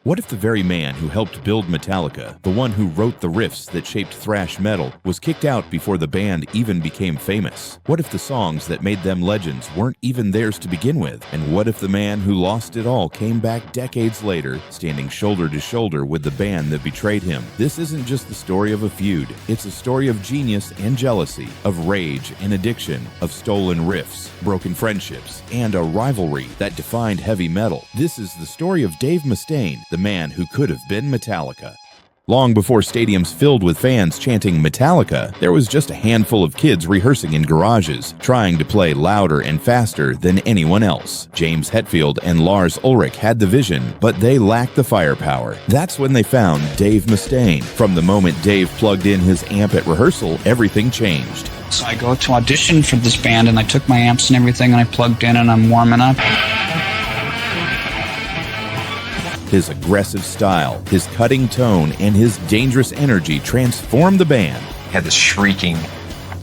What if the very man who helped build Metallica, the one who wrote the riffs that shaped thrash metal, was kicked out before the band even became famous? What if the songs that made them legends weren't even theirs to begin with? And what if the man who lost it all came back decades later, standing shoulder to shoulder with the band that betrayed him? This isn't just the story of a feud. It's a story of genius and jealousy, of rage and addiction, of stolen riffs, broken friendships, and a rivalry that defined heavy metal. This is the story of Dave Mustaine, the man who could have been Metallica. Long before stadiums filled with fans chanting Metallica, there was just a handful of kids rehearsing in garages, trying to play louder and faster than anyone else. James Hetfield and Lars Ulrich had the vision, but they lacked the firepower. That's when they found Dave Mustaine. From the moment Dave plugged in his amp at rehearsal, everything changed. So I go to audition for this band, and I took my amps and everything, and I plugged in, and I'm warming up. His aggressive style, his cutting tone, and his dangerous energy transformed the band. He had this shrieking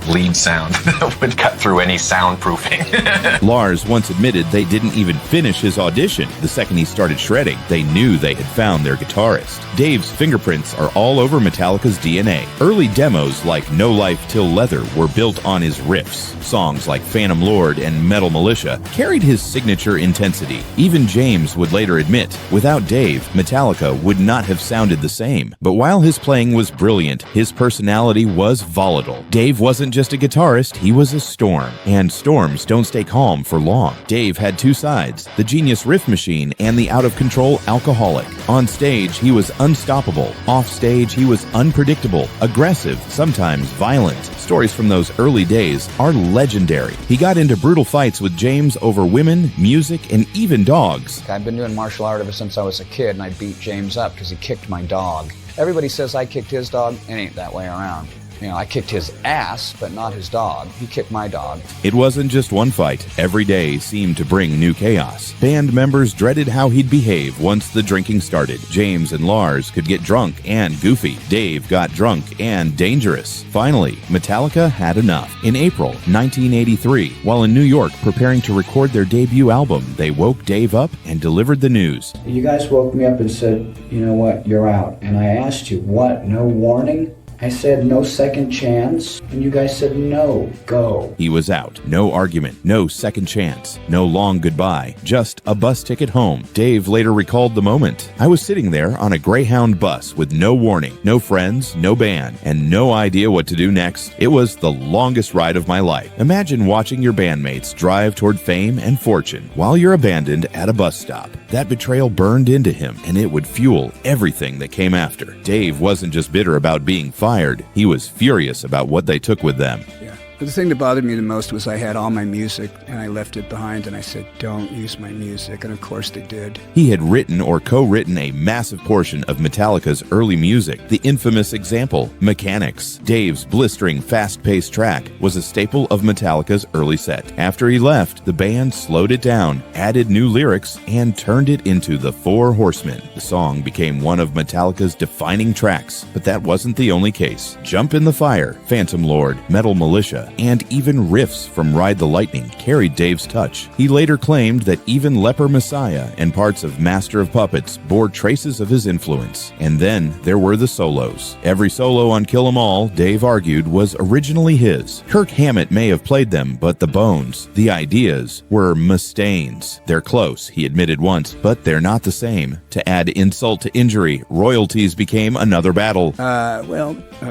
lead sound that would cut through any soundproofing. Lars once admitted they didn't even finish his audition. The second he started shredding, they knew they had found their guitarist. Dave's fingerprints are all over Metallica's DNA. Early demos like No Life Till Leather were built on his riffs. Songs like Phantom Lord and Metal Militia carried his signature intensity. Even James would later admit, without Dave, Metallica would not have sounded the same. But while his playing was brilliant, his personality was volatile. Dave wasn't just a guitarist, he was a storm. And storms don't stay calm for long. Dave had two sides, the genius riff machine and the out-of-control alcoholic. On stage, he was unstoppable. Off stage, he was unpredictable, aggressive, sometimes violent. Stories from those early days are legendary. He got into brutal fights with James over women, music, and even dogs. I've been doing martial art ever since I was a kid, and I beat James up because he kicked my dog. Everybody says I kicked his dog. It ain't that way around. You know, I kicked his ass, but not his dog. He kicked my dog. It wasn't just one fight. Every day seemed to bring new chaos. Band members dreaded how he'd behave once the drinking started. James and Lars could get drunk and goofy. Dave got drunk and dangerous. Finally, Metallica had enough. In April 1983, while in New York preparing to record their debut album, they woke Dave up and delivered the news. You guys woke me up and said, you know what, you're out. And I asked you, what, no warning? I said no second chance, and you guys said no, go. He was out. No argument, no second chance, no long goodbye, just a bus ticket home. Dave later recalled the moment. I was sitting there on a Greyhound bus with no warning, no friends, no band, and no idea what to do next. It was the longest ride of my life. Imagine watching your bandmates drive toward fame and fortune while you're abandoned at a bus stop. That betrayal burned into him, and it would fuel everything that came after. Dave wasn't just bitter about being fired. He was furious about what they took with them. Yeah. But the thing that bothered me the most was I had all my music and I left it behind and I said, don't use my music. And of course they did. He had written or co-written a massive portion of Metallica's early music. The infamous example, Mechanics. Dave's blistering, fast-paced track was a staple of Metallica's early set. After he left, the band slowed it down, added new lyrics, and turned it into the Four Horsemen. The song became one of Metallica's defining tracks, but that wasn't the only case. Jump in the Fire, Phantom Lord, Metal Militia, and even riffs from Ride the Lightning carried Dave's touch. He later claimed that even Leper Messiah and parts of Master of Puppets bore traces of his influence. And then there were the solos. Every solo on Kill 'Em All, Dave argued, was originally his. Kirk Hammett may have played them, but the bones, the ideas, were Mustaine's. They're close, he admitted once, but they're not the same. To add insult to injury, royalties became another battle.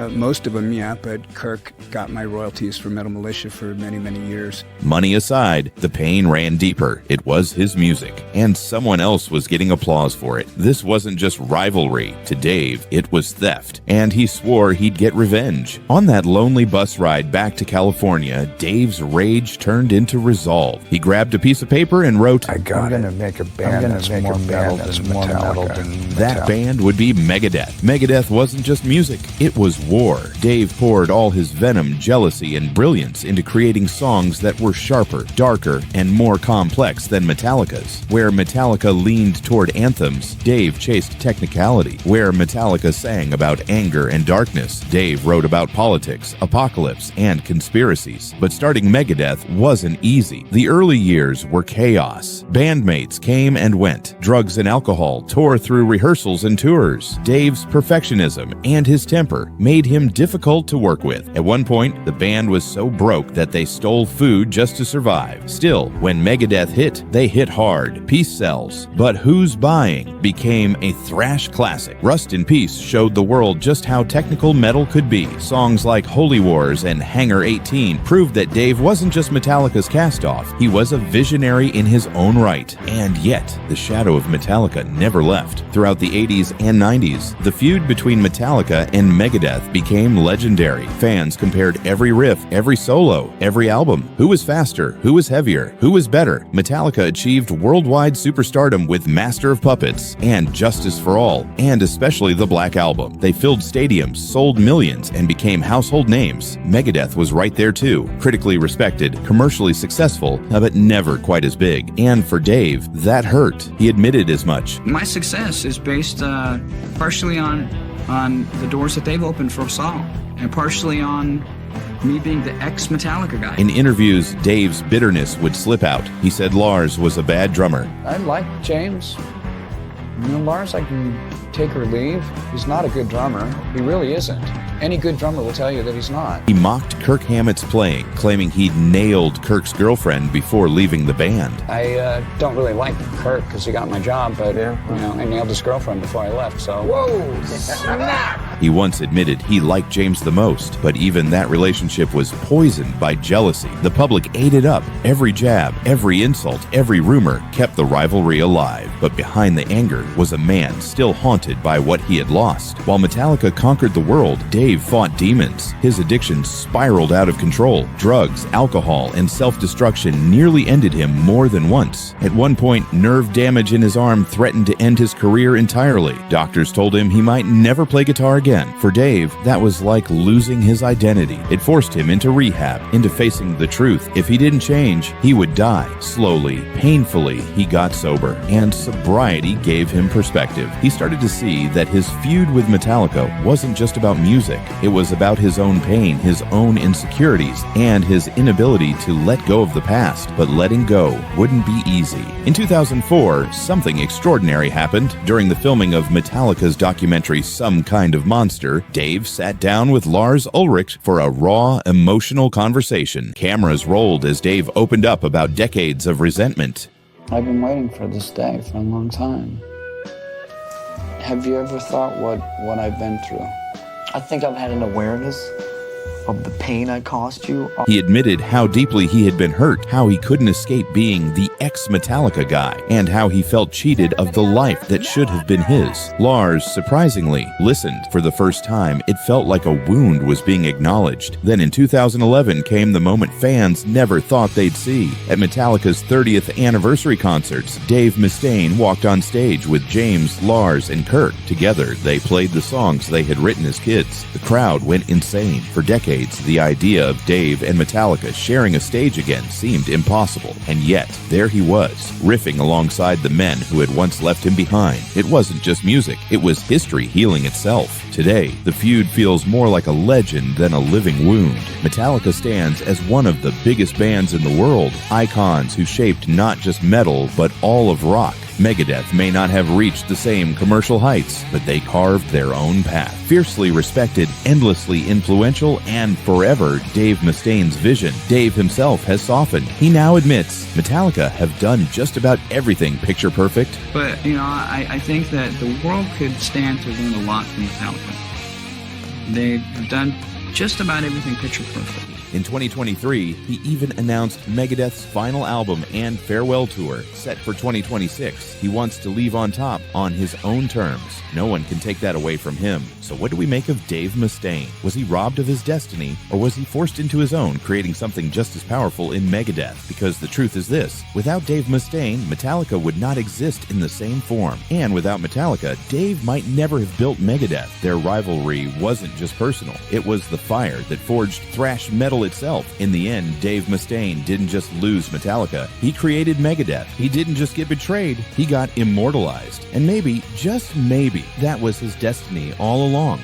Most of them, yeah, but Kirk got my royalties for Metal Militia for many, many years. Money aside, the pain ran deeper. It was his music, and someone else was getting applause for it. This wasn't just rivalry. To Dave, it was theft, and he swore he'd get revenge. On that lonely bus ride back to California, Dave's rage turned into resolve. He grabbed a piece of paper and wrote, I'm gonna make a band that's more metal than Metallica. That band would be Megadeth. Megadeth wasn't just music, it was war. Dave poured all his venom, jealousy, and brilliance into creating songs that were sharper, darker, and more complex than Metallica's. Where Metallica leaned toward anthems, Dave chased technicality. Where Metallica sang about anger and darkness, Dave wrote about politics, apocalypse, and conspiracies. But starting Megadeth wasn't easy. The early years were chaos. Bandmates came and went. Drugs and alcohol tore through rehearsals and tours. Dave's perfectionism and his temper made him difficult to work with. At one point, the band was so broke that they stole food just to survive. Still, when Megadeth hit, they hit hard. Peace sells. But Who's Buying became a thrash classic. Rust in Peace showed the world just how technical metal could be. Songs like Holy Wars and Hangar 18 proved that Dave wasn't just Metallica's cast-off. He was a visionary in his own right. And yet, the shadow of Metallica never left. Throughout the 80s and 90s, the feud between Metallica and Megadeth became legendary. Fans compared every riff, every solo, every album. Who was faster? Who was heavier? Who was better? Metallica achieved worldwide superstardom with Master of Puppets and Justice for All, and especially the Black Album. They filled stadiums, sold millions, and became household names. Megadeth was right there too. Critically respected, commercially successful, but never quite as big. And for Dave, that hurt. He admitted as much. My success is based partially on the doors that they've opened for us all, and partially on me being the ex-Metallica guy. In interviews, Dave's bitterness would slip out. He said Lars was a bad drummer. I like James. Lars, I can take or leave. He's not a good drummer. He really isn't. Any good drummer will tell you that he's not. He mocked Kirk Hammett's playing, claiming he'd nailed Kirk's girlfriend before leaving the band. I don't really like Kirk because he got my job, but I nailed his girlfriend before I left, so... Whoa! Snap! He once admitted he liked James the most, but even that relationship was poisoned by jealousy. The public ate it up. Every jab, every insult, every rumor kept the rivalry alive. But behind the anger was a man still haunted by what he had lost. While Metallica conquered the world, Dave fought demons. His addiction spiraled out of control. Drugs, alcohol, and self-destruction nearly ended him more than once. At one point, nerve damage in his arm threatened to end his career entirely. Doctors told him he might never play guitar again. For Dave, that was like losing his identity. It forced him into rehab, into facing the truth. If he didn't change, he would die. Slowly, painfully, he got sober, and sobriety gave him perspective. He started to see that his feud with Metallica wasn't just about music. It was about his own pain, his own insecurities, and his inability to let go of the past. But letting go wouldn't be easy. In 2004, something extraordinary happened. During the filming of Metallica's documentary Some Kind of Monster, Dave sat down with Lars Ulrich for a raw, emotional conversation. Cameras rolled as Dave opened up about decades of resentment. I've been waiting for this day for a long time. Have you ever thought what I've been through? I think I've had an awareness of the pain I caused you. He admitted how deeply he had been hurt, how he couldn't escape being the ex-Metallica guy, and how he felt cheated of the life that should have been his. Lars, surprisingly, listened. For the first time, it felt like a wound was being acknowledged. Then in 2011 came the moment fans never thought they'd see. At Metallica's 30th anniversary concerts, Dave Mustaine walked on stage with James, Lars, and Kirk. Together, they played the songs they had written as kids. The crowd went insane. For decades, the idea of Dave and Metallica sharing a stage again seemed impossible. And yet, there he was, riffing alongside the men who had once left him behind. It wasn't just music, it was history healing itself. Today, the feud feels more like a legend than a living wound. Metallica stands as one of the biggest bands in the world, icons who shaped not just metal, but all of rock. Megadeth may not have reached the same commercial heights, but they carved their own path. Fiercely respected, endlessly influential, and forever Dave Mustaine's vision. Dave himself has softened. He now admits Metallica have done just about everything picture perfect. But, I think that the world could stand to learn a lot from Metallica. They have done just about everything picture perfect. In 2023, he even announced Megadeth's final album and farewell tour, set for 2026. He wants to leave on top on his own terms. No one can take that away from him. So what do we make of Dave Mustaine? Was he robbed of his destiny, or was he forced into his own, creating something just as powerful in Megadeth? Because the truth is this: without Dave Mustaine, Metallica would not exist in the same form. And without Metallica, Dave might never have built Megadeth. Their rivalry wasn't just personal. It was the fire that forged thrash metal metal itself. In the end, Dave Mustaine didn't just lose Metallica, he created Megadeth. He didn't just get betrayed, he got immortalized. And maybe, just maybe, that was his destiny all along.